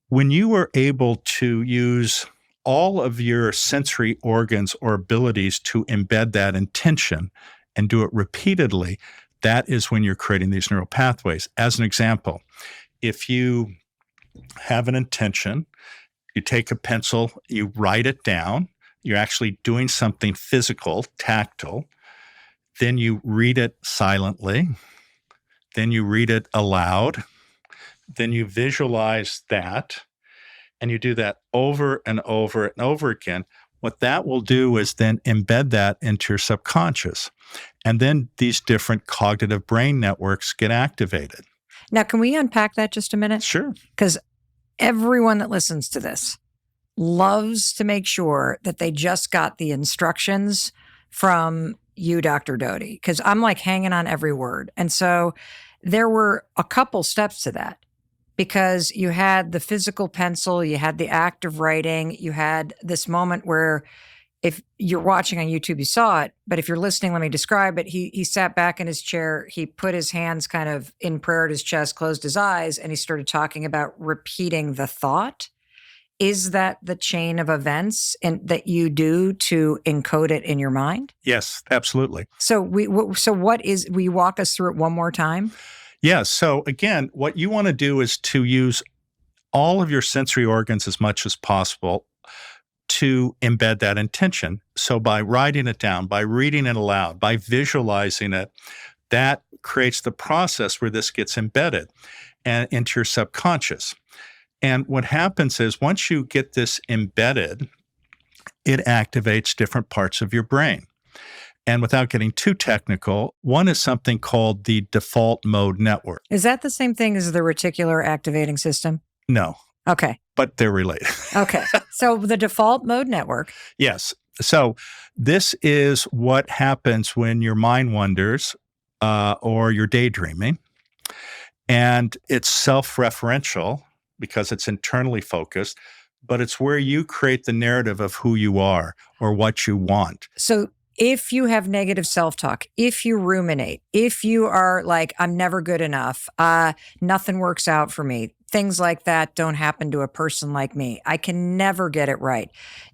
When you are able to use all of your sensory organs or abilities to embed that intention and do it repeatedly, that is when you're creating these neural pathways. As an example, if you have an intention, you take a pencil, you write it down, you're actually doing something physical, tactile, then you read it silently, then you read it aloud, then you visualize that, and you do that over and over and over again. What that will do is then embed that into your subconscious. And then these different cognitive brain networks get activated. Now, can we unpack that just a minute? Sure. Because everyone that listens to this loves to make sure that they just got the instructions from you, Dr. Doty, because I'm like hanging on every word. And so there were a couple steps to that, because you had the physical pencil, you had the act of writing, you had this moment where, if you're watching on YouTube, you saw it, but if you're listening, let me describe it. He sat back in his chair, he put his hands kind of in prayer at his chest, closed his eyes, and he started talking about repeating the thought. Is that the chain of events that you do to encode it in your mind? Yes, absolutely. So what is, will you walk us through it one more time? Yeah. So again, what you want to do is to use all of your sensory organs as much as possible to embed that intention. So by writing it down, by reading it aloud, by visualizing it, that creates the process where this gets embedded and into your subconscious. And what happens is once you get this embedded, it activates different parts of your brain. And without getting too technical, one is something called the default mode network. Is that the same thing as the reticular activating system? No. Okay. But they're related. Okay. So the default mode network. Yes. So this is what happens when your mind wanders or you're daydreaming. And it's self-referential because it's internally focused, but it's where you create the narrative of who you are or what you want. So if you have negative self-talk, if you ruminate, if you are like, I'm never good enough, nothing works out for me, things like that don't happen to a person like me, I can never get it right.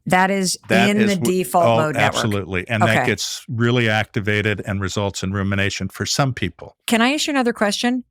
That is the default mode network. Absolutely. And that gets really activated and results in rumination for some people. Can I ask you another question?